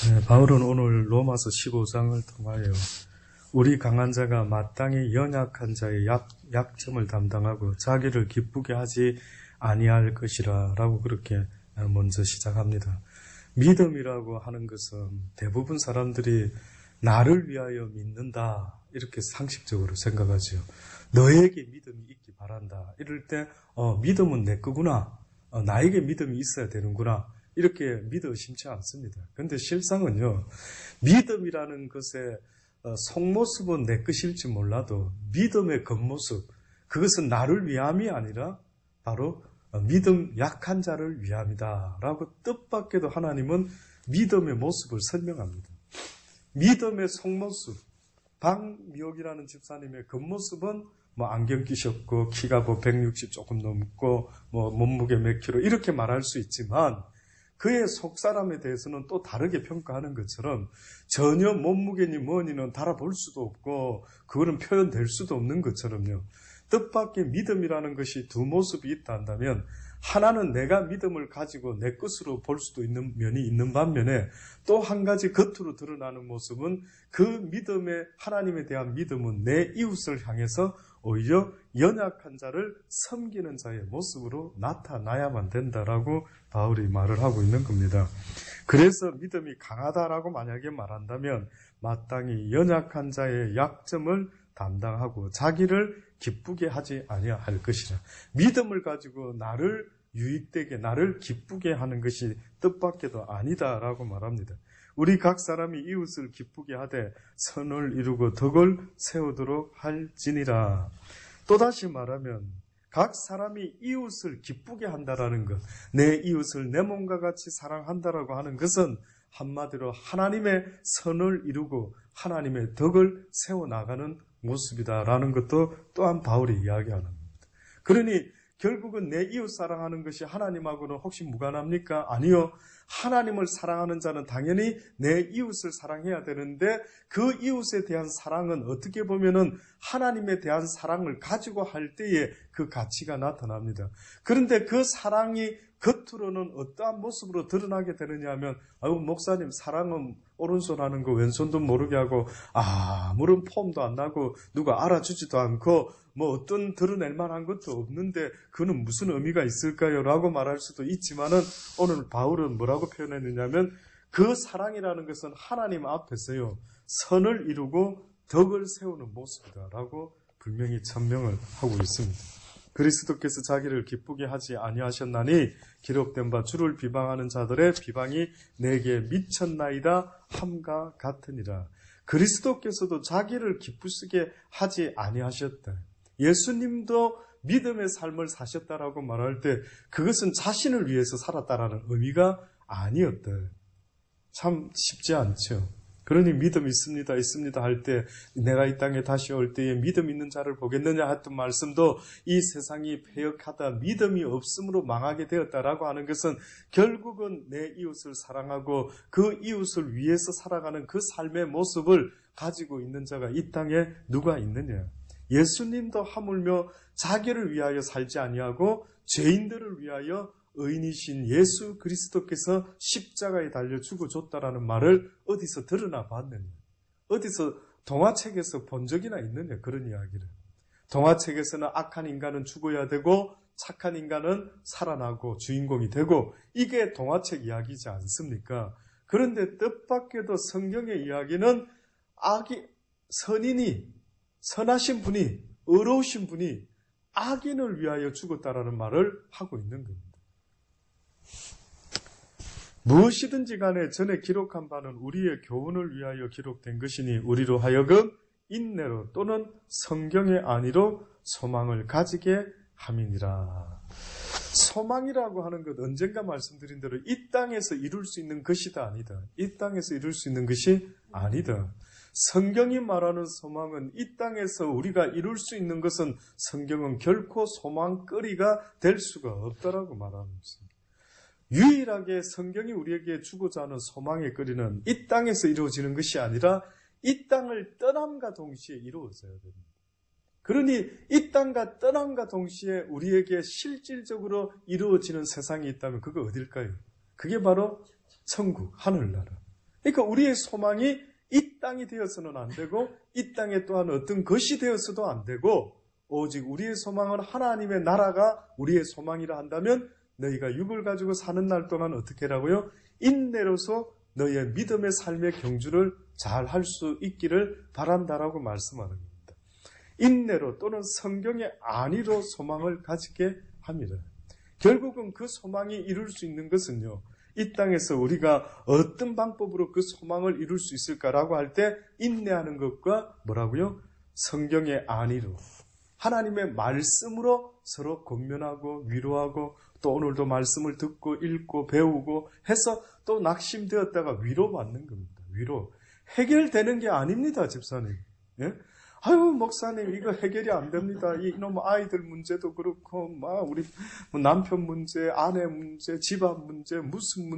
네, 바울은 오늘 로마서 15장을 통하여 우리 강한 자가 마땅히 연약한 자의 약점을 담당하고 자기를 기쁘게 하지 아니할 것이라 라고 그렇게 먼저 시작합니다. 믿음이라고 하는 것은 대부분 사람들이 나를 위하여 믿는다 이렇게 상식적으로 생각하죠. 너에게 믿음이 있기 바란다. 이럴 때 믿음은 내 거구나. 나에게 믿음이 있어야 되는구나. 이렇게 믿어 의심치 않습니다. 그런데 실상은요, 믿음이라는 것의 속모습은 내 것일지 몰라도 믿음의 겉모습, 그것은 나를 위함이 아니라 바로 믿음 약한 자를 위함이다 라고 뜻밖에도 하나님은 믿음의 모습을 설명합니다. 믿음의 속모습, 박미옥이라는 집사님의 겉모습은 안경 끼셨고 키가 160 조금 넘고 몸무게 몇 킬로 이렇게 말할 수 있지만 그의 속사람에 대해서는 또 다르게 평가하는 것처럼 전혀 몸무게니 뭐니는 달아볼 수도 없고 그거는 표현될 수도 없는 것처럼요. 뜻밖의 믿음이라는 것이 두 모습이 있다 한다면 하나는 내가 믿음을 가지고 내 것으로 볼 수도 있는 면이 있는 반면에 또 한 가지 겉으로 드러나는 모습은 그 믿음의 하나님에 대한 믿음은 내 이웃을 향해서 오히려 연약한 자를 섬기는 자의 모습으로 나타나야만 된다라고 바울이 말을 하고 있는 겁니다. 그래서 믿음이 강하다라고 만약에 말한다면 마땅히 연약한 자의 약점을 담당하고 자기를 기쁘게 하지 아니할 것이라. 믿음을 가지고 나를 유익되게 나를 기쁘게 하는 것이 뜻밖에도 아니다라고 말합니다. 우리 각 사람이 이웃을 기쁘게 하되 선을 이루고 덕을 세우도록 할지니라. 또다시 말하면 각 사람이 이웃을 기쁘게 한다라는 것, 내 이웃을 내 몸과 같이 사랑한다라고 하는 것은 한마디로 하나님의 선을 이루고 하나님의 덕을 세워나가는 모습이다라는 것도 또한 바울이 이야기하는 겁니다. 그러니 결국은 내 이웃 사랑하는 것이 하나님하고는 혹시 무관합니까? 아니요. 하나님을 사랑하는 자는 당연히 내 이웃을 사랑해야 되는데 그 이웃에 대한 사랑은 어떻게 보면은 하나님에 대한 사랑을 가지고 할 때에 그 가치가 나타납니다. 그런데 그 사랑이 겉으로는 어떠한 모습으로 드러나게 되느냐 하면 목사님 사랑은 오른손 하는 거 왼손도 모르게 하고 아무런 폼도 안 나고 누가 알아주지도 않고 어떤 드러낼 만한 것도 없는데 그는 무슨 의미가 있을까요? 라고 말할 수도 있지만은 오늘 바울은 뭐라고 표현했느냐면 그 사랑이라는 것은 하나님 앞에서요 선을 이루고 덕을 세우는 모습이다 라고 분명히 천명을 하고 있습니다. 그리스도께서 자기를 기쁘게 하지 아니하셨나니 기록된 바 주를 비방하는 자들의 비방이 내게 미쳤나이다 함과 같으니라. 그리스도께서도 자기를 기쁘시게 하지 아니하셨다. 예수님도 믿음의 삶을 사셨다라고 말할 때 그것은 자신을 위해서 살았다라는 의미가 아니었다. 참 쉽지 않죠. 그러니 믿음 있습니다 할 때 내가 이 땅에 다시 올 때에 믿음 있는 자를 보겠느냐 했던 말씀도 이 세상이 패역하다 믿음이 없음으로 망하게 되었다라고 하는 것은 결국은 내 이웃을 사랑하고 그 이웃을 위해서 살아가는 그 삶의 모습을 가지고 있는 자가 이 땅에 누가 있느냐. 예수님도 하물며 자기를 위하여 살지 아니하고 죄인들을 위하여 의인이신 예수 그리스도께서 십자가에 달려 죽어줬다라는 말을 어디서 드러나 봤느냐. 어디서 동화책에서 본 적이나 있느냐. 그런 이야기를. 동화책에서는 악한 인간은 죽어야 되고 착한 인간은 살아나고 주인공이 되고 이게 동화책 이야기지 않습니까? 그런데 뜻밖에도 성경의 이야기는 선인이 선하신 분이 의로우신 분이 악인을 위하여 죽었다라는 말을 하고 있는 겁니다. 무엇이든지 간에 전에 기록한 바는 우리의 교훈을 위하여 기록된 것이니 우리로 하여금 인내로 또는 성경의 안위로 소망을 가지게 함이니라. 소망이라고 하는 것 언젠가 말씀드린 대로 이 땅에서 이룰 수 있는 것이다 아니다. 이 땅에서 이룰 수 있는 것이 아니다. 성경이 말하는 소망은 이 땅에서 우리가 이룰 수 있는 것은 성경은 결코 소망거리가 될 수가 없다라고 말하는 것입니다. 유일하게 성경이 우리에게 주고자 하는 소망의 거리는 이 땅에서 이루어지는 것이 아니라 이 땅을 떠남과 동시에 이루어져야 됩니다. 그러니 이 땅과 떠남과 동시에 우리에게 실질적으로 이루어지는 세상이 있다면 그거 어딜까요? 그게 바로 천국, 하늘나라. 그러니까 우리의 소망이 이 땅이 되어서는 안 되고 이 땅에 또한 어떤 것이 되어서도 안 되고 오직 우리의 소망은 하나님의 나라가 우리의 소망이라 한다면 너희가 육을 가지고 사는 날 동안 어떻게 하라고요? 인내로서 너희의 믿음의 삶의 경주를 잘 할 수 있기를 바란다라고 말씀하는 겁니다. 인내로 또는 성경의 안위로 소망을 가지게 합니다. 결국은 그 소망이 이룰 수 있는 것은요, 이 땅에서 우리가 어떤 방법으로 그 소망을 이룰 수 있을까라고 할 때 인내하는 것과 뭐라고요? 성경의 안위로, 하나님의 말씀으로 서로 권면하고 위로하고 또 오늘도 말씀을 듣고 읽고 배우고 해서 또 낙심되었다가 위로받는 겁니다. 위로. 해결되는 게 아닙니다, 집사님. 예? 아유, 목사님, 이거 해결이 안 됩니다. 이놈 아이들 문제도 그렇고, 우리 남편 문제, 아내 문제, 집안 문제, 무슨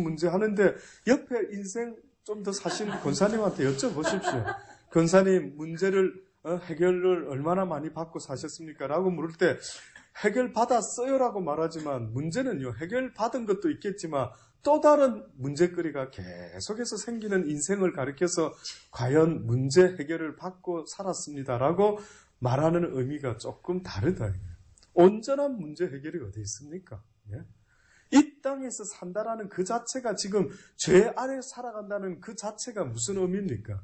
문제 하는데, 옆에 인생 좀 더 사신 권사님한테 여쭤보십시오. 권사님, 문제를, 해결을 얼마나 많이 받고 사셨습니까? 라고 물을 때, 해결 받았어요라고 말하지만, 문제는요, 해결 받은 것도 있겠지만, 또 다른 문제거리가 계속해서 생기는 인생을 가리켜서 과연 문제 해결을 받고 살았습니다라고 말하는 의미가 조금 다르다. 온전한 문제 해결이 어디 있습니까? 예? 이 땅에서 산다라는 그 자체가 지금 죄 아래 살아간다는 그 자체가 무슨 의미입니까?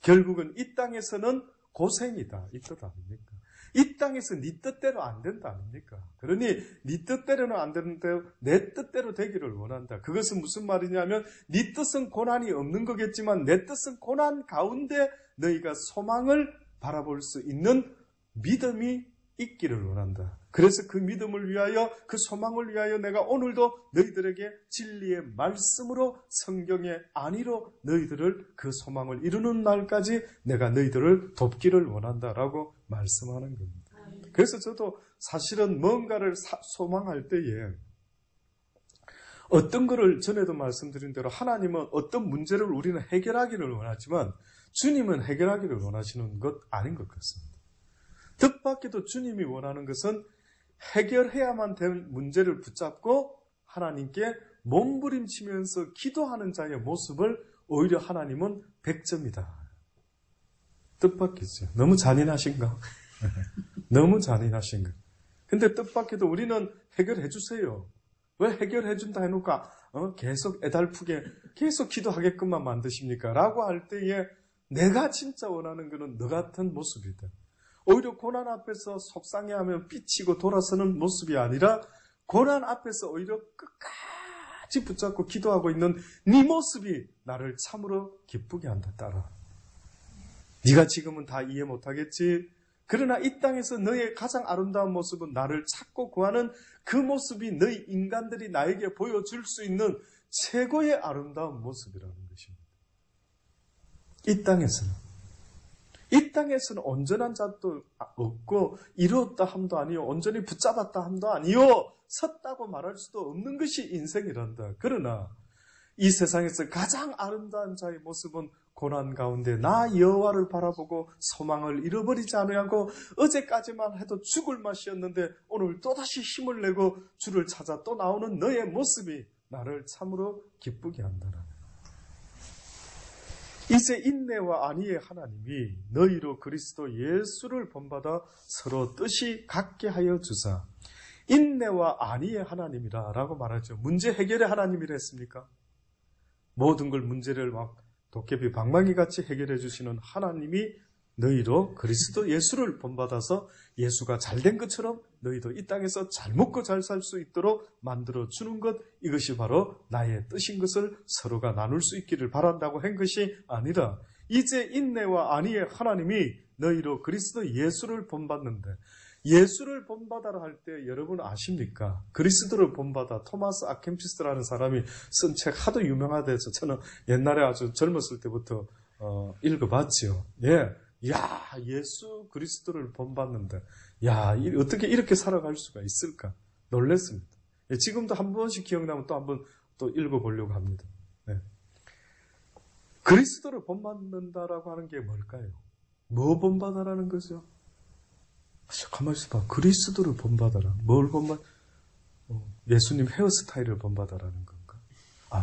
결국은 이 땅에서는 고생이다. 이 뜻 아닙니까? 이 땅에서 네 뜻대로 안 된다 아닙니까? 그러니 네 뜻대로는 안 되는데 내 뜻대로 되기를 원한다. 그것은 무슨 말이냐면 네 뜻은 고난이 없는 거겠지만 내 뜻은 고난 가운데 너희가 소망을 바라볼 수 있는 믿음이 있기를 원한다. 그래서 그 믿음을 위하여 그 소망을 위하여 내가 오늘도 너희들에게 진리의 말씀으로 성경의 안위로 너희들을 그 소망을 이루는 날까지 내가 너희들을 돕기를 원한다라고 말씀하는 겁니다. 그래서 저도 사실은 뭔가를 소망할 때에 어떤 거를 전에도 말씀드린 대로 하나님은 어떤 문제를 우리는 해결하기를 원하지만 주님은 해결하기를 원하시는 것 아닌 것 같습니다. 뜻밖에도 주님이 원하는 것은 해결해야만 될 문제를 붙잡고 하나님께 몸부림치면서 기도하는 자의 모습을 오히려 하나님은 100점이다. 뜻밖이죠. 너무 잔인하신가? 너무 잔인하신가? 근데 뜻밖에도 우리는 해결해 주세요. 왜 해결해 준다 해놓고 계속 애달프게 계속 기도하게끔만 만드십니까? 라고 할 때에 내가 진짜 원하는 것은 너 같은 모습이다. 오히려 고난 앞에서 속상해하면 삐치고 돌아서는 모습이 아니라 고난 앞에서 오히려 끝까지 붙잡고 기도하고 있는 네 모습이 나를 참으로 기쁘게 한다. 따라. 네가 지금은 다 이해 못하겠지. 그러나 이 땅에서 너의 가장 아름다운 모습은 나를 찾고 구하는 그 모습이 너희 인간들이 나에게 보여줄 수 있는 최고의 아름다운 모습이라는 것입니다. 이 땅에서는 온전한 자도 없고 이루었다 함도 아니요 온전히 붙잡았다 함도 아니요 섰다고 말할 수도 없는 것이 인생이란다. 그러나 이 세상에서 가장 아름다운 자의 모습은 고난 가운데 나 여호와를 바라보고 소망을 잃어버리지 않으려고 어제까지만 해도 죽을 맛이었는데 오늘 또다시 힘을 내고 주를 찾아 또 나오는 너의 모습이 나를 참으로 기쁘게 한다라. 이제 인내와 안위의 하나님이 너희로 그리스도 예수를 본받아 서로 뜻이 같게 하여 주사. 인내와 안위의 하나님이라 라고 말하죠. 문제 해결의 하나님이라 했습니까? 모든 걸 문제를 막 도깨비 방망이같이 해결해 주시는 하나님이 너희로 그리스도 예수를 본받아서 예수가 잘된 것처럼 너희도 이 땅에서 잘 먹고 잘 살 수 있도록 만들어 주는 것, 이것이 바로 나의 뜻인 것을 서로가 나눌 수 있기를 바란다고 한 것이 아니라 이제 인내와 안위의 하나님이 너희로 그리스도 예수를 본받는데 예수를 본받아라 할 때 여러분 아십니까? 그리스도를 본받아 토마스 아켐피스라는 사람이 쓴 책 하도 유명하대서 저는 옛날에 아주 젊었을 때부터 읽어봤지요. 예. 야, 예수 그리스도를 본받는데, 야, 어떻게 이렇게 살아갈 수가 있을까? 놀랬습니다. 예, 지금도 한 번씩 기억나면 또 한 번 또 읽어보려고 합니다. 네. 그리스도를 본받는다라고 하는 게 뭘까요? 뭐 본받아라는 거죠? 가만히 있어봐. 그리스도를 본받아라. 뭘 예수님 헤어스타일을 본받아라는 건가?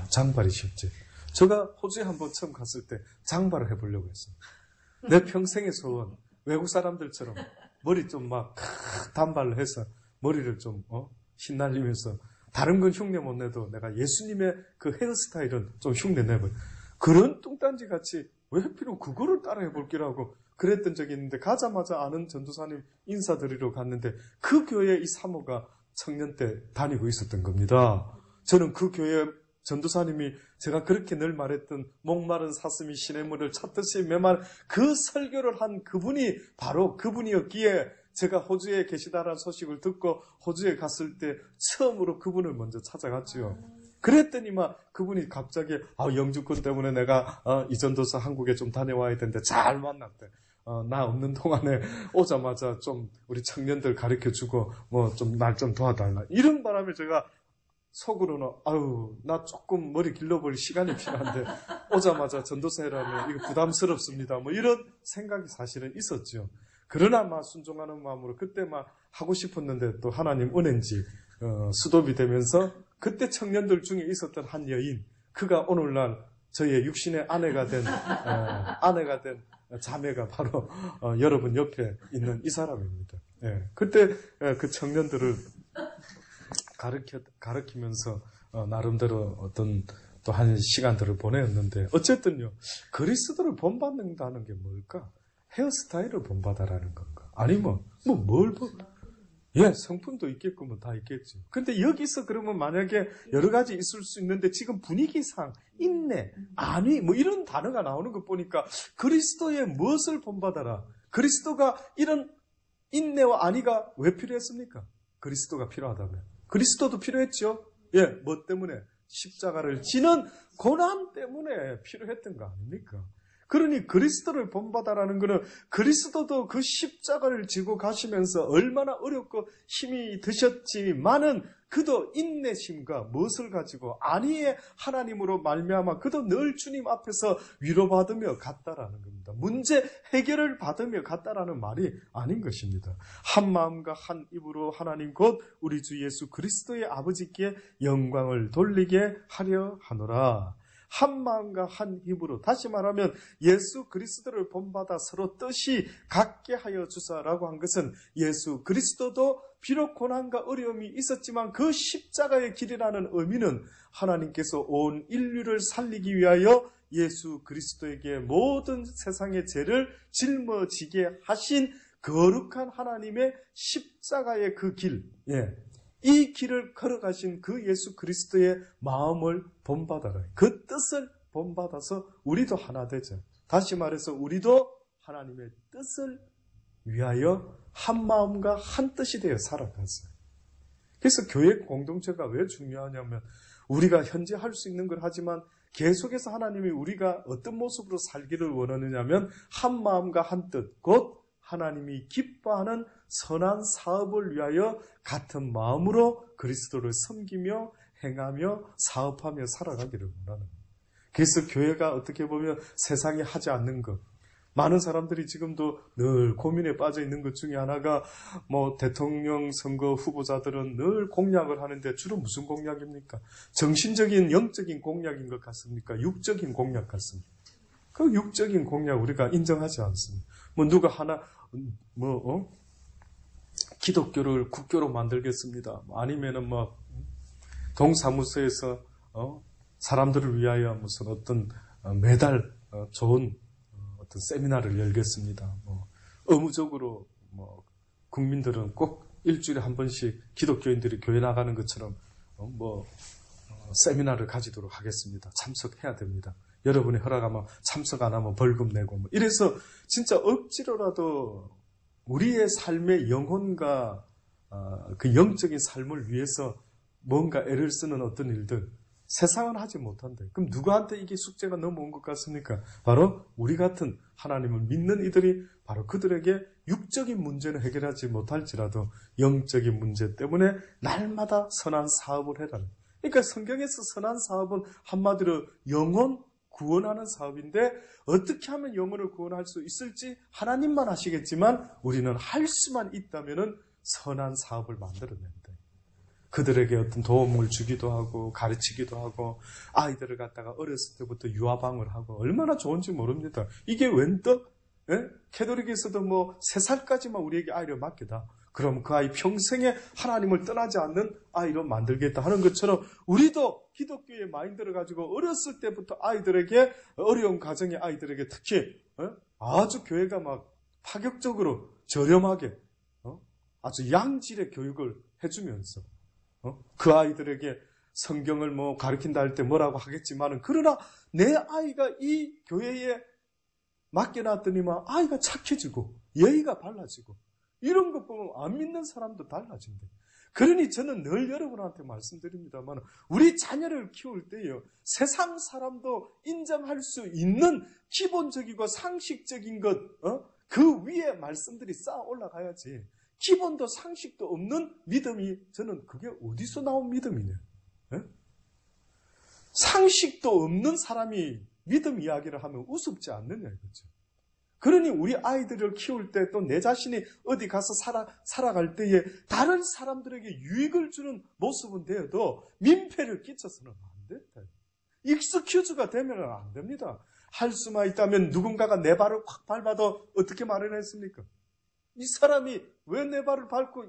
장발이셨지. 제가 호주에 한번 처음 갔을 때 장발을 해보려고 했어요. 내 평생의 소원, 외국 사람들처럼 머리 좀 막 단발로 해서 머리를 좀 휘날리면서 다른 건 흉내 못 내도 내가 예수님의 그 헤어스타일은 좀 흉내 내버려. 그런 뚱딴지 같이 왜 하필은 그거를 따라 해볼기라고 그랬던 적이 있는데 가자마자 아는 전도사님 인사드리러 갔는데 그 교회에 이 사모가 청년 때 다니고 있었던 겁니다. 저는 그 교회 전도사님이 제가 그렇게 늘 말했던 목마른 사슴이 시냇물을 찾듯이 메말 그 설교를 한 그분이 바로 그분이었기에 제가 호주에 계시다라는 소식을 듣고 호주에 갔을 때 처음으로 그분을 먼저 찾아갔지요. 그랬더니만 그분이 갑자기 영주권 때문에 내가 이 전도사 한국에 좀 다녀와야 되는데 잘 만났대. 나 없는 동안에 오자마자 좀 우리 청년들 가르쳐주고 뭐 좀 날 좀 도와달라. 이런 바람에 제가 속으로는 나 조금 머리 길러버릴 시간이 필요한데 오자마자 전도사라면 이거 부담스럽습니다. 뭐 이런 생각이 사실은 있었죠. 그러나 막 순종하는 마음으로 그때 막 하고 싶었는데 또 하나님 은혜인지 수도비 되면서 그때 청년들 중에 있었던 한 여인, 그가 오늘날 저의 육신의 아내가 된 자매가 바로 여러분 옆에 있는 이 사람입니다. 예, 그때 그 청년들을 가르치면서 나름대로 어떤 또 한 시간들을 보내었는데 어쨌든요, 그리스도를 본받는다는 게 뭘까? 헤어스타일을 본받아라는 건가? 아니면 성품도 있겠고 뭐 다 있겠죠. 근데 여기서 그러면 만약에 여러 가지 있을 수 있는데 지금 분위기상 인내, 안위 뭐 이런 단어가 나오는 거 보니까 그리스도의 무엇을 본받아라? 그리스도가 이런 인내와 안위가 왜 필요했습니까? 그리스도가 필요하다면. 그리스도도 필요했죠. 뭐 때문에? 십자가를 지는 고난 때문에 필요했던 거 아닙니까? 그러니 그리스도를 본받아라는 것은 그리스도도 그 십자가를 지고 가시면서 얼마나 어렵고 힘이 드셨지만은 그도 인내심과 무엇을 가지고 안위의 하나님으로 말미암아 그도 늘 주님 앞에서 위로받으며 갔다라는 겁니다. 문제 해결을 받으며 갔다라는 말이 아닌 것입니다. 한 마음과 한 입으로 하나님 곧 우리 주 예수 그리스도의 아버지께 영광을 돌리게 하려 하노라. 한 마음과 한 힘으로, 다시 말하면 예수 그리스도를 본받아 서로 뜻이 같게 하여 주사라고 한 것은 예수 그리스도도 비록 고난과 어려움이 있었지만 그 십자가의 길이라는 의미는 하나님께서 온 인류를 살리기 위하여 예수 그리스도에게 모든 세상의 죄를 짊어지게 하신 거룩한 하나님의 십자가의 그 길, 이 길을 걸어가신 그 예수 그리스도의 마음을 본받아라. 그 뜻을 본받아서 우리도 하나 되자. 다시 말해서 우리도 하나님의 뜻을 위하여 한 마음과 한 뜻이 되어 살아갔어요. 그래서 교회 공동체가 왜 중요하냐면 우리가 현재 할 수 있는 걸 하지만 계속해서 하나님이 우리가 어떤 모습으로 살기를 원하느냐면 한 마음과 한 뜻, 곧 하나님이 기뻐하는 선한 사업을 위하여 같은 마음으로 그리스도를 섬기며 행하며 사업하며 살아가기를 원하는 거예요. 그래서 교회가 어떻게 보면 세상이 하지 않는 것, 많은 사람들이 지금도 늘 고민에 빠져 있는 것 중에 하나가 대통령 선거 후보자들은 늘 공약을 하는데 주로 무슨 공약입니까? 정신적인 영적인 공약인 것 같습니까? 육적인 공약 같습니까? 그 육적인 공약 우리가 인정하지 않습니다. 누가 하나 기독교를 국교로 만들겠습니다. 아니면은 동사무소에서 사람들을 위하여 무슨 어떤 매달 좋은 어떤 세미나를 열겠습니다. 의무적으로 국민들은 꼭 일주일에 한 번씩 기독교인들이 교회 나가는 것처럼 세미나를 가지도록 하겠습니다. 참석해야 됩니다. 여러분이 허락하면 참석 안 하면 벌금 내고 이래서 진짜 억지로라도 우리의 삶의 영혼과 그 영적인 삶을 위해서 뭔가 애를 쓰는 어떤 일들, 세상은 하지 못한대. 그럼 누구한테 이게 숙제가 넘어온 것 같습니까? 바로 우리 같은 하나님을 믿는 이들이 바로 그들에게 육적인 문제는 해결하지 못할지라도 영적인 문제 때문에 날마다 선한 사업을 해라. 그러니까 성경에서 선한 사업은 한마디로 영혼 구원하는 사업인데 어떻게 하면 영혼을 구원할 수 있을지 하나님만 아시겠지만 우리는 할 수만 있다면 선한 사업을 만들어낸다. 그들에게 어떤 도움을 주기도 하고 가르치기도 하고 아이들을 갖다가 어렸을 때부터 유아방을 하고 얼마나 좋은지 모릅니다. 이게 웬 떡? 예? 캐톨릭에서도 뭐 3살까지만 우리에게 아이를 맡기다. 그럼 그 아이 평생에 하나님을 떠나지 않는 아이로 만들겠다 하는 것처럼 우리도 기독교의 마인드를 가지고 어렸을 때부터 아이들에게 어려운 가정의 아이들에게 특히 아주 교회가 막 파격적으로 저렴하게 아주 양질의 교육을 해주면서 그 아이들에게 성경을 뭐 가르친다 할 때 뭐라고 하겠지만은 그러나 내 아이가 이 교회에 맡겨놨더니만 아이가 착해지고 예의가 발라지고 이런 것 보면 안 믿는 사람도 달라진대. 그러니 저는 늘 여러분한테 말씀드립니다만 우리 자녀를 키울 때요 세상 사람도 인정할 수 있는 기본적이고 상식적인 것 그 위에 말씀들이 쌓아 올라가야지 기본도 상식도 없는 믿음이 저는 그게 어디서 나온 믿음이냐. 에? 상식도 없는 사람이 믿음 이야기를 하면 우습지 않느냐 이거죠. 그러니 우리 아이들을 키울 때 또 내 자신이 어디 가서 살아갈 때에 다른 사람들에게 유익을 주는 모습은 되어도 민폐를 끼쳐서는 안 된다. 익스큐즈가 되면 안 됩니다. 할 수만 있다면 누군가가 내 발을 확 밟아도 어떻게 마련했습니까? 이 사람이 왜 내 발을 밟고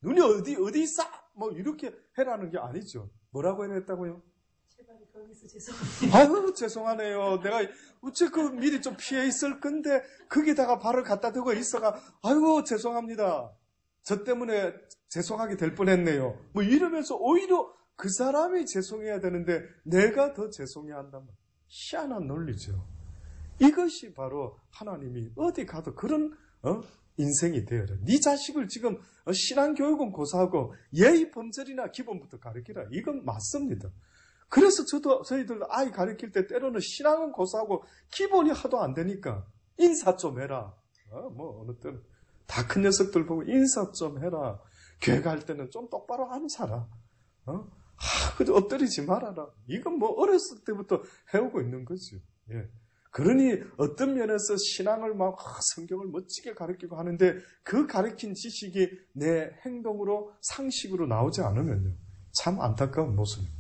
눈이 어디 있어? 뭐 이렇게 해라는 게 아니죠. 뭐라고 해냈다고요? 제발 거기서 죄송합니다. 아유 죄송하네요. 내가 어째 그 미리 좀 피해 있을 건데 거기다가 발을 갖다 대고 있어가 아이고 죄송합니다. 저 때문에 죄송하게 될 뻔했네요. 뭐 이러면서 오히려 그 사람이 죄송해야 되는데 내가 더 죄송해야 한단 말이에요. 희한한 논리죠. 이것이 바로 하나님이 어디 가도 그런 인생이 되어라. 네 자식을 지금 신앙교육은 고사하고 예의 범절이나 기본부터 가르치라. 이건 맞습니다. 그래서 저희들 아이 가르칠 때 때로는 신앙은 고사하고 기본이 하도 안 되니까 인사 좀 해라. 뭐 어느 때는 다 큰 녀석들 보고 인사 좀 해라. 교회 갈 때는 좀 똑바로 앉아라. 그저 엎드리지 말아라. 이건 뭐 어렸을 때부터 해오고 있는 거죠. 예. 그러니 어떤 면에서 신앙을 막 성경을 멋지게 가르치고 하는데 그 가르친 지식이 내 행동으로 상식으로 나오지 않으면요. 참 안타까운 모습입니다.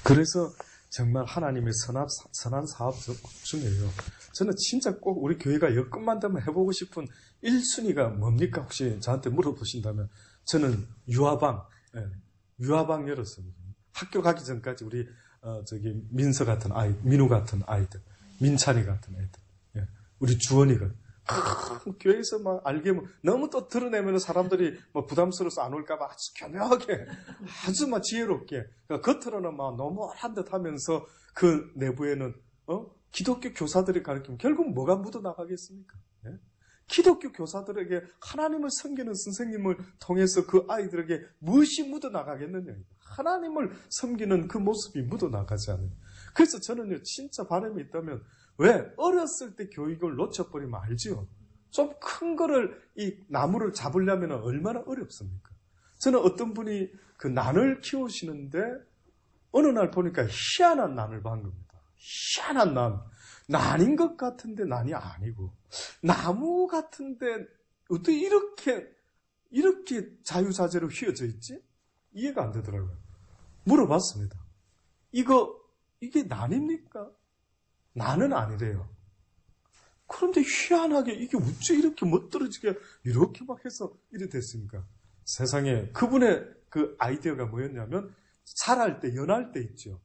그래서 정말 하나님의 선한 사업 중에요. 저는 진짜 꼭 우리 교회가 여건만 되면 해보고 싶은 1순위가 뭡니까? 혹시 저한테 물어보신다면 저는 유아방 열었습니다. 학교 가기 전까지 우리 민서 같은 아이, 민우 같은 아이들, 민찬이 같은 애들, 우리 주원이가 교회에서 막 알게 너무 또 드러내면 사람들이 뭐 부담스러워서 안 올까봐 아주 교묘하게, 아주 막 지혜롭게, 그러니까 겉으로는 막 너무한 듯 하면서 그 내부에는 기독교 교사들이 가르치면 결국 뭐가 묻어나가겠습니까? 기독교 교사들에게 하나님을 섬기는 선생님을 통해서 그 아이들에게 무엇이 묻어나가겠느냐. 하나님을 섬기는 그 모습이 묻어나가지 않아요. 그래서 저는요, 진짜 바람이 있다면 왜 어렸을 때 교육을 놓쳐버리면 알지요. 좀 큰 거를 이 나무를 잡으려면 얼마나 어렵습니까? 저는 어떤 분이 그 난을 키우시는데 어느 날 보니까 희한한 난을 본 겁니다. 희한한 난. 난인 것 같은데 난이 아니고 나무 같은데 어떻게 이렇게 자유자재로 휘어져 있지? 이해가 안 되더라고요. 물어봤습니다. 이게 난입니까? 난은 아니래요. 그런데 희한하게 이게 어째 이렇게 멋들어지게 이렇게 막 해서 이래 됐습니까? 세상에 그분의 그 아이디어가 뭐였냐면 살할 때 연할 때 있죠.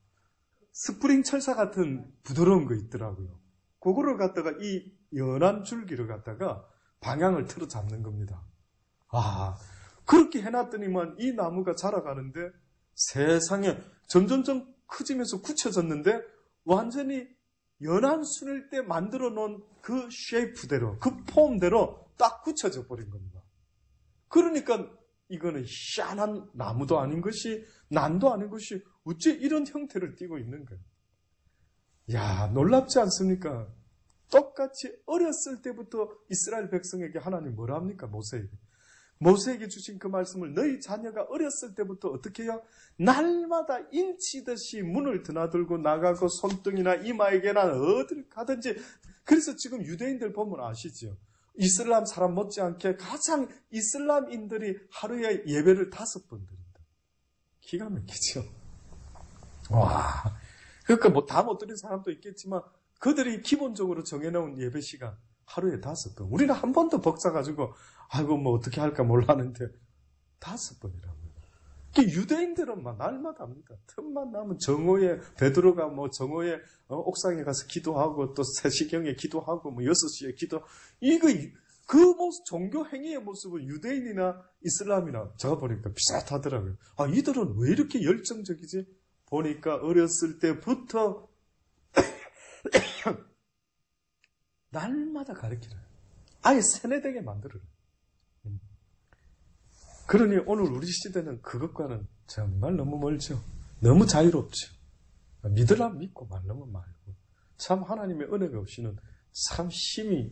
스프링 철사 같은 부드러운 거 있더라고요. 그거를 갖다가 이 연한 줄기를 갖다가 방향을 틀어 잡는 겁니다. 그렇게 해놨더니만 이 나무가 자라가는데 세상에 점점점 커지면서 굳혀졌는데 완전히 연한 순일 때 만들어 놓은 그 쉐이프대로, 그 폼대로 딱 굳혀져 버린 겁니다. 그러니까 이거는 희한한 나무도 아닌 것이, 난도 아닌 것이 어째 이런 형태를 띠고 있는 거예요. 야, 놀랍지 않습니까? 똑같이 어렸을 때부터 이스라엘 백성에게 하나님 뭐라 합니까? 모세에게 주신 그 말씀을 너희 자녀가 어렸을 때부터 어떻게 해요? 날마다 인치듯이 문을 드나들고 나가고 손등이나 이마에게나 어딜 가든지. 그래서 지금 유대인들 보면 아시죠? 이슬람 사람 못지않게 가장 이슬람인들이 하루에 예배를 5번 드린다. 기가 막히죠. 와. 그러니까 뭐 다 못 드린 사람도 있겠지만 그들이 기본적으로 정해놓은 예배 시간 하루에 5번. 우리는 한 번도 벅차가지고 아이고 뭐 어떻게 할까 몰랐는데 5번이라고요. 유대인들은 막 날마다 합니다. 틈만 나면 정오에 베드로가 뭐 정오에 옥상에 가서 기도하고 또 3시경에 기도하고 뭐 6시에 기도. 이거 그 모습, 종교 행위의 모습은 유대인이나 이슬람이나 제가 보니까 비슷하더라고요. 아, 이들은 왜 이렇게 열정적이지? 보니까 어렸을 때부터 날마다 가르치래요. 아예 세뇌되게 만들어요. 그러니 오늘 우리 시대는 그것과는 정말 너무 멀죠. 너무 자유롭죠. 믿으라면 믿고 말라면 말고. 참 하나님의 은혜가 없이는 참 힘이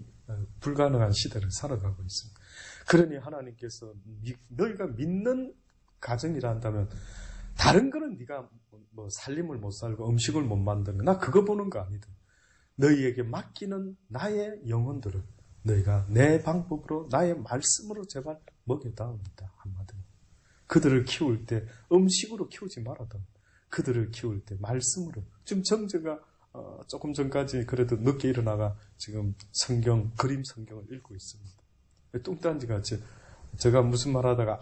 불가능한 시대를 살아가고 있습니다. 그러니 하나님께서 너희가 믿는 가정이라 한다면 다른 거는 네가 뭐 살림을 못 살고 음식을 못 만드는 나 그거 보는 거 아니다. 너희에게 맡기는 나의 영혼들을 너희가 내 방법으로 나의 말씀으로 제발 먹여다옵니다. 한마디로. 그들을 키울 때 음식으로 키우지 말아다. 그들을 키울 때 말씀으로. 지금 정제가 조금 전까지 그래도 늦게 일어나가 지금 그림 성경을 읽고 있습니다. 뚱딴지가 제가 무슨 말하다가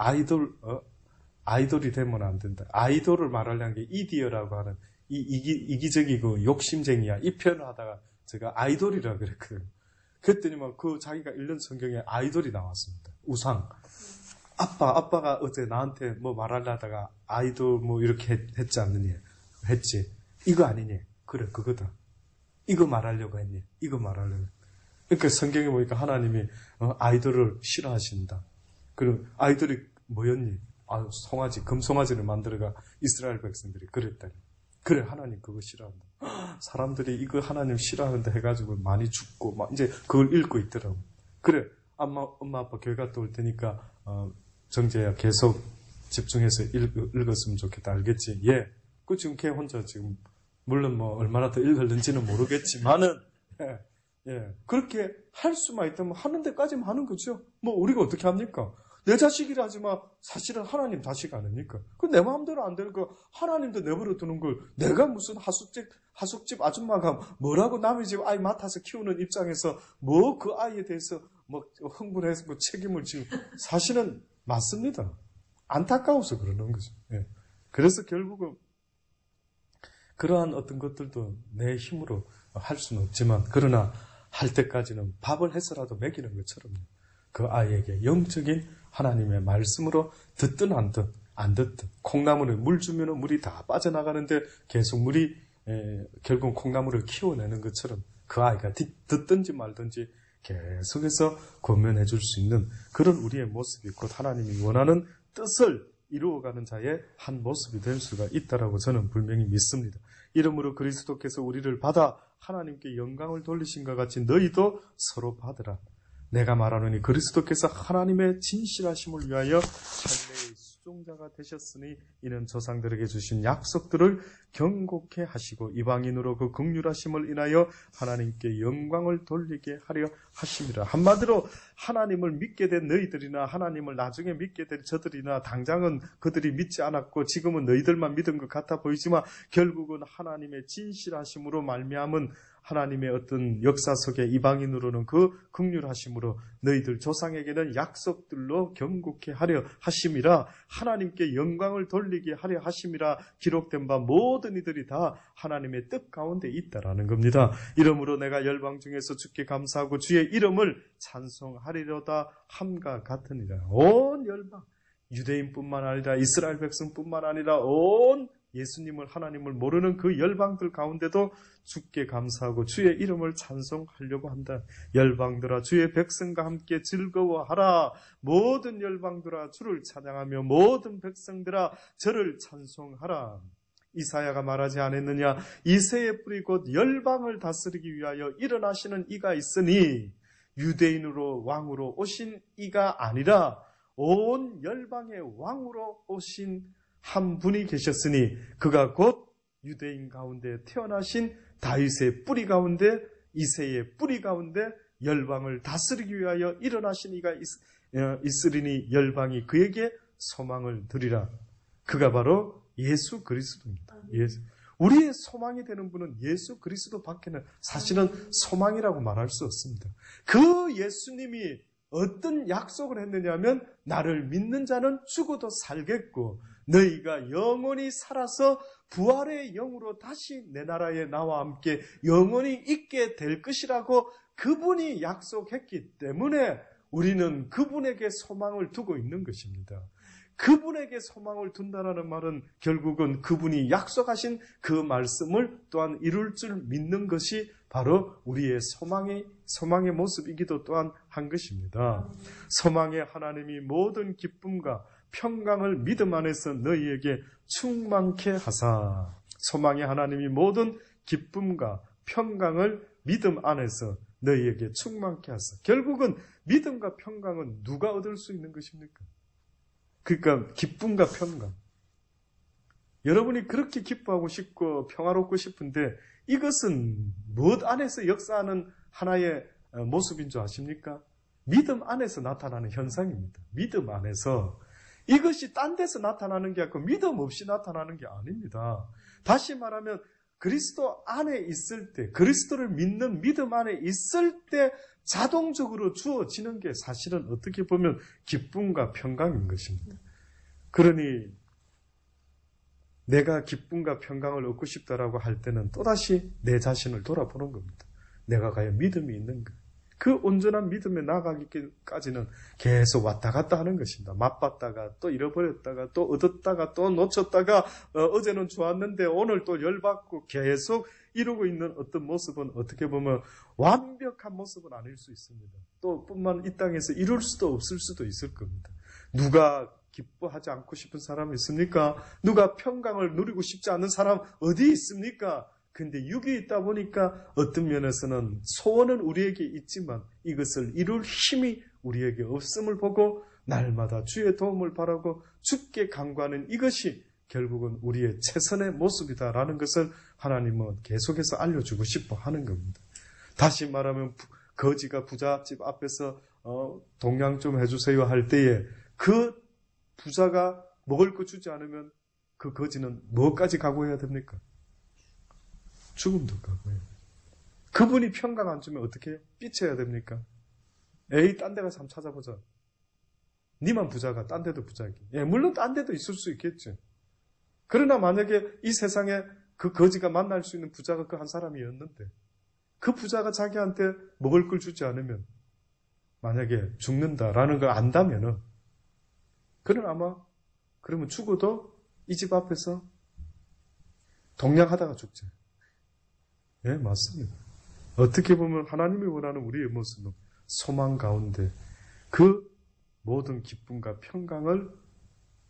아이돌이 되면 안 된다. 아이돌을 말하려는 게 이디어라고 하는 이기적이고 욕심쟁이야. 이 표현을 하다가 제가 아이돌이라고 그랬거든요. 그랬더니 그 자기가 읽는 성경에 아이돌이 나왔습니다. 우상. 아빠가 어제 나한테 뭐 말하려다가 아이돌 뭐 이렇게 했지 않느니? 했지. 이거 아니니? 그래, 그거다. 이거 말하려고 했니? 이거 말하려고. 그러니까 성경에 보니까 하나님이 아이돌을 싫어하신다. 그리고 아이돌이 뭐였니? 송아지, 금송아지를 만들어가 이스라엘 백성들이 그랬다니. 그래, 하나님 그거 싫어한다. 사람들이 이거 하나님 싫어하는데 해가지고 많이 죽고, 막 이제 그걸 읽고 있더라고. 그래, 엄마, 아빠 교회 갔다 올 테니까, 정재야 계속 집중해서 읽었으면 좋겠다. 알겠지? 예. 그 지금 걔 혼자 지금, 물론 뭐 얼마나 더 읽었는지는 모르겠지만은, 예. 그렇게 할 수만 있다면 하는 데까지만 하는 거죠. 뭐 우리가 어떻게 합니까? 내 자식이라 하지만 사실은 하나님 자식 아닙니까? 그 내 마음대로 안 되는 거 하나님도 내버려 두는 걸 내가 무슨 하숙집 아줌마가 뭐라고 남의 집 아이 맡아서 키우는 입장에서 뭐 그 아이에 대해서 뭐 흥분해서 뭐 책임을 지고 사실은 맞습니다. 안타까워서 그러는 거죠. 예. 그래서 결국은 그러한 어떤 것들도 내 힘으로 할 수는 없지만 그러나 할 때까지는 밥을 해서라도 먹이는 것처럼 그 아이에게 영적인 하나님의 말씀으로 듣든 안 듣든 콩나물에 물 주면 물이 다 빠져나가는데 계속 물이 결국 콩나물을 키워내는 것처럼 그 아이가 듣든지 말든지 계속해서 권면해 줄 수 있는 그런 우리의 모습이 곧 하나님이 원하는 뜻을 이루어가는 자의 한 모습이 될 수가 있다라고 저는 분명히 믿습니다. 이러므로 그리스도께서 우리를 받아 하나님께 영광을 돌리신 것 같이 너희도 서로 받으라. 내가 말하노니 그리스도께서 하나님의 진실하심을 위하여 할례의 수종자가 되셨으니 이는 조상들에게 주신 약속들을 경고케 하시고 이방인으로 그 긍휼하심을 인하여 하나님께 영광을 돌리게 하려 하심이라. 한마디로 하나님을 믿게 된 너희들이나 하나님을 나중에 믿게 된 저들이나 당장은 그들이 믿지 않았고 지금은 너희들만 믿은 것 같아 보이지만 결국은 하나님의 진실하심으로 말미암은 하나님의 어떤 역사 속에 이방인으로는 그 긍휼하심으로 너희들 조상에게는 약속들로 경고케 하려 하심이라. 하나님께 영광을 돌리게 하려 하심이라. 기록된 바 모든 이들이 다 하나님의 뜻 가운데 있다라는 겁니다. 이러므로 내가 열방 중에서 주께 감사하고 주의 이름을 찬송하리로다 함과 같으니라. 온 열방, 유대인뿐만 아니라 이스라엘 백성뿐만 아니라 온 예수님을 하나님을 모르는 그 열방들 가운데도 주께 감사하고 주의 이름을 찬송하려고 한다. 열방들아 주의 백성과 함께 즐거워하라. 모든 열방들아 주를 찬양하며 모든 백성들아 저를 찬송하라. 이사야가 말하지 않았느냐? 이새의 뿌리 곧 열방을 다스리기 위하여 일어나시는 이가 있으니 유대인으로 왕으로 오신 이가 아니라 온 열방의 왕으로 오신 한 분이 계셨으니 그가 곧 유대인 가운데 태어나신 다윗의 뿌리 가운데 이새의 뿌리 가운데 열방을 다스리기 위하여 일어나신 이가 있으리니 열방이 그에게 소망을 드리라. 그가 바로 예수 그리스도입니다. 우리의 소망이 되는 분은 예수 그리스도 밖에는 사실은 소망이라고 말할 수 없습니다. 그 예수님이 어떤 약속을 했느냐면 나를 믿는 자는 죽어도 살겠고 너희가 영원히 살아서 부활의 영으로 다시 내 나라에 나와 함께 영원히 있게 될 것이라고 그분이 약속했기 때문에 우리는 그분에게 소망을 두고 있는 것입니다. 그분에게 소망을 둔다라는 말은 결국은 그분이 약속하신 그 말씀을 또한 이룰 줄 믿는 것이 바로 우리의 소망의 모습이기도 또한 한 것입니다. 소망의 하나님이 모든 기쁨과 평강을 믿음 안에서 너희에게 충만케 하사. 소망의 하나님이 모든 기쁨과 평강을 믿음 안에서 너희에게 충만케 하사. 결국은 믿음과 평강은 누가 얻을 수 있는 것입니까? 그러니까 기쁨과 평강. 여러분이 그렇게 기뻐하고 싶고 평화롭고 싶은데 이것은 무엇 안에서 역사하는 하나의 모습인 줄 아십니까? 믿음 안에서 나타나는 현상입니다. 믿음 안에서. 이것이 딴 데서 나타나는 게 아니고 믿음 없이 나타나는 게 아닙니다. 다시 말하면 그리스도 안에 있을 때, 그리스도를 믿는 믿음 안에 있을 때 자동적으로 주어지는 게 사실은 어떻게 보면 기쁨과 평강인 것입니다. 그러니 내가 기쁨과 평강을 얻고 싶다라고 할 때는 또다시 내 자신을 돌아보는 겁니다. 내가 과연 믿음이 있는가? 그 온전한 믿음에 나가기까지는 계속 왔다 갔다 하는 것입니다. 맛봤다가 또 잃어버렸다가 또 얻었다가 또 놓쳤다가 어제는 좋았는데 오늘 또 열받고 계속 이루고 있는 어떤 모습은 어떻게 보면 완벽한 모습은 아닐 수 있습니다. 또 뿐만 이 땅에서 이룰 수도 없을 수도 있을 겁니다. 누가 기뻐하지 않고 싶은 사람이 있습니까? 누가 평강을 누리고 싶지 않은 사람 어디 있습니까? 근데 육이 있다 보니까 어떤 면에서는 소원은 우리에게 있지만 이것을 이룰 힘이 우리에게 없음을 보고 날마다 주의 도움을 바라고 주께 간구하는 이것이 결국은 우리의 최선의 모습이다라는 것을 하나님은 계속해서 알려주고 싶어 하는 겁니다. 다시 말하면 거지가 부잣집 앞에서 동양 좀 해주세요 할 때에 그 부자가 먹을 거 주지 않으면 그 거지는 뭐까지 각오해야 됩니까? 죽음도 각오해요. 그분이 평강 안 주면 어떻게 해요? 삐쳐야 됩니까? 에이, 딴 데 가서 한번 찾아보자. 니만 부자가 딴 데도 부자기. 예, 물론 딴 데도 있을 수 있겠죠. 그러나 만약에 이 세상에 그 거지가 만날 수 있는 부자가 그 한 사람이었는데 그 부자가 자기한테 먹을 걸 주지 않으면 만약에 죽는다라는 걸 안다면은 그는 아마 그러면 죽어도 이 집 앞에서 동냥하다가 죽죠. 예, 맞습니다. 어떻게 보면 하나님이 원하는 우리의 모습은 소망 가운데 그 모든 기쁨과 평강을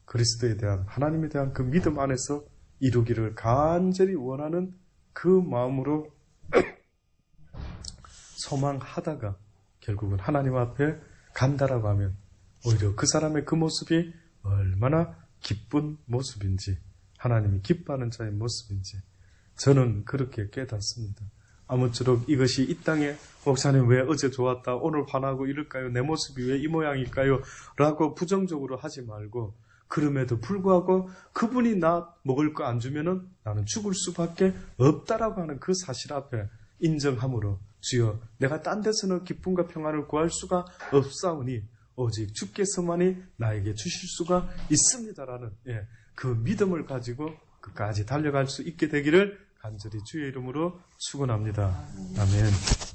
그리스도에 대한 하나님에 대한 그 믿음 안에서 이루기를 간절히 원하는 그 마음으로 소망하다가 결국은 하나님 앞에 간다라고 하면 오히려 그 사람의 그 모습이 얼마나 기쁜 모습인지 하나님이 기뻐하는 자의 모습인지 저는 그렇게 깨닫습니다. 아무쪼록 이것이 이 땅에 목사님 왜 어제 좋았다 오늘 화나고 이럴까요? 내 모습이 왜 이 모양일까요? 라고 부정적으로 하지 말고 그럼에도 불구하고 그분이 나 먹을 거 안 주면은 나는 죽을 수밖에 없다라고 하는 그 사실 앞에 인정함으로 주여 내가 딴 데서는 기쁨과 평안을 구할 수가 없사오니 오직 주께서만이 나에게 주실 수가 있습니다라는 그 믿음을 가지고 끝까지 달려갈 수 있게 되기를 간절히 주의 이름으로 축원합니다. 아멘.